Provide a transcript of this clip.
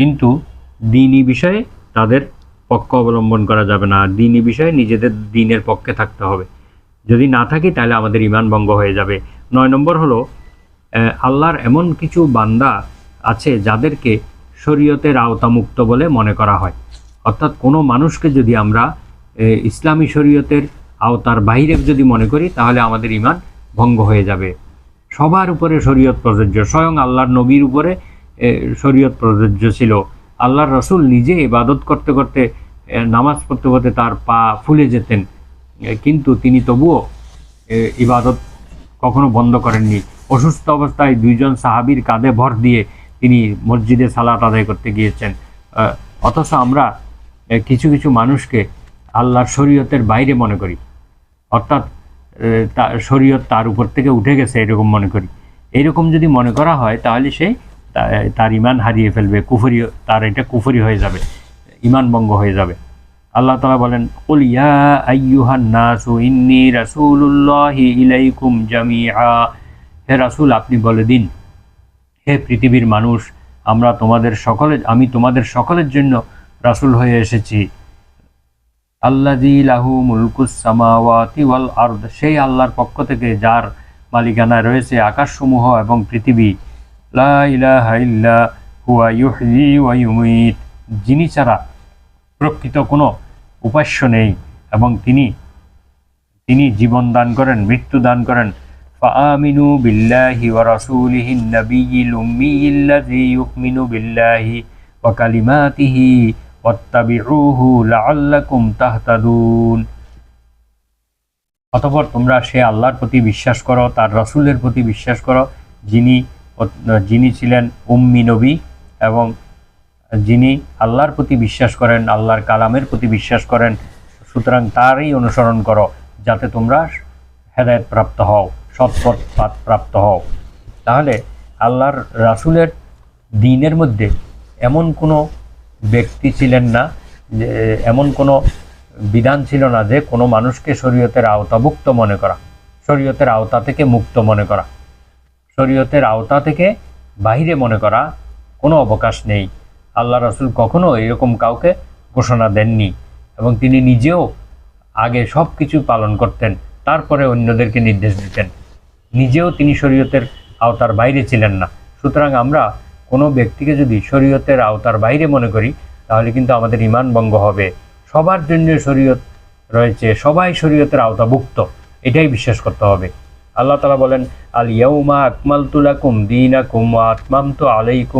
কিন্তু দ্বীনি বিষয়ে তাদের পক্ষ অবলম্বন করা যাবে না, দ্বীনি বিষয়ে নিজেদের দ্বীনের পক্ষে থাকতে হবে। যদি না থাকি তাহলে আমাদের ঈমান ভঙ্গ হয়ে যাবে। 9 নম্বর হলো আল্লাহর এমন কিছু বান্দা আছে যাদেরকে শরীয়তের আওতামুক্ত বলে মনে করা হয়। অর্থাৎ কোনো মানুষকে যদি আমরা ইসলামী শরীয়তের আওতার বাইরে যদি মনে করি তাহলে আমাদের ঈমান ভঙ্গ হয়ে যাবে। সবার উপরে শরীয়ত প্রযোজ্য, স্বয়ং আল্লাহর নবীর উপরে শরীয়ত প্রযোজ্য ছিল। আল্লাহর রসুল নিজে ইবাদত করতে করতে নামাজ পড়তে পড়তে তার পা ফুলে যেতেন, কিন্তু তিনি তবুও ইবাদত কখনো বন্ধ করেননি। অসুস্থ অবস্থায় 2 জন সাহাবীর কাঁধে ভর দিয়ে তিনি মসজিদে সালাত আদায় করতে গিয়েছেন। অথচ আমরা কিছু কিছু মানুষকে আল্লাহর শরীয়তের বাইরে মনে করি, অর্থাৎ শরীয়ত তার উপর থেকে উঠে গেছে এরকম মনে করি। এইরকম যদি মনে করা হয় তাহলে সে তার ঈমান হারিয়ে ফেলবে, কুফরি, তার এটা কুফরি হয়ে যাবে, ঈমান ভঙ্গ হয়ে যাবে। আল্লাহ তাআলা বলেন, কুল ইয়া আইয়ুহান নাসু ইন্নী রাসূলুল্লাহি ইলাইকুম জামিআ, হে রাসূল আপনি বলে দিন, হে পৃথিবীর মানুষ, আমি তোমাদের সকলের জন্য রাসূল হয়ে এসেছি। আল্লাযী লাহু মুলকুস সামাওয়াতি ওয়াল আরদ, সেই আল্লাহর পক্ষ থেকে যার মালিকানায় রয়েছে আকাশসমূহ এবং পৃথিবী। লা ইলাহা ইল্লা হুয়া ইউহয়ী ওয়া ইউমীত, যিনি ছাড়া প্রকৃত কোনো উপাস্য নেই এবং তিনি জীবন দান করেন, মৃত্যু দান করেন। ফাআমিনু বিল্লাহি ওয়া রাসূলিহিন নাবিয়্যিল উম্মিয়্যিল্লাযী ইউমিনু বিল্লাহি ওয়া কালিমাতিহি ওয়াত্তাবিউহু লাআল্লাকুম তাহতাদুন। অতঃপর তোমরা সে আল্লাহর প্রতি বিশ্বাস করো, তার রাসূলের প্রতি বিশ্বাস করো, যিনি ছিলেন উম্মি নবী এবং যিনি আল্লাহর প্রতি বিশ্বাস করেন, আল্লাহর কালামের প্রতি বিশ্বাস করেন। সুতরাং তারই অনুসরণ করো যাতে তোমরা হেদায়েত প্রাপ্ত হও, সৎপথ প্রাপ্ত হও। তাহলে আল্লাহর রাসূলের দ্বীনের মধ্যে এমন কোনো ব্যক্তি ছিলেন না, এমন কোনো বিধান ছিল না যে কোনো মানুষকে শরীয়তের আওতাভুক্ত মনে করা, শরীয়তের আওতা থেকে মুক্ত মনে করা, শরীয়তের আওতা থেকে বাইরে মনে করা কোনো অবকাশ নেই। আল্লাহ রাসূল কখনো এরকম কাউকে ঘোষণা দেননি এবং তিনি নিজেও আগে সব কিছু পালন করতেন, তারপরে অন্যদেরকে নির্দেশ দিতেন। নিজেও তিনি শরীয়তের আওতার বাইরে ছিলেন না। সুতরাং আমরা কোনো ব্যক্তিকে যদি শরীয়তের আওতার বাইরে মনে করি তাহলে কিন্তু আমাদের ঈমান ভঙ্গ হবে। সবার জন্য শরীয়ত রয়েছে, সবাই শরীয়তের আওতাভুক্ত, এটাই বিশ্বাস করতে হবে। আল্লাহ তাআলা বলেন, আল ইয়াউমা আকমালতু লাকুম দীনাকুম ওয়া আতমামতু আলাইকুম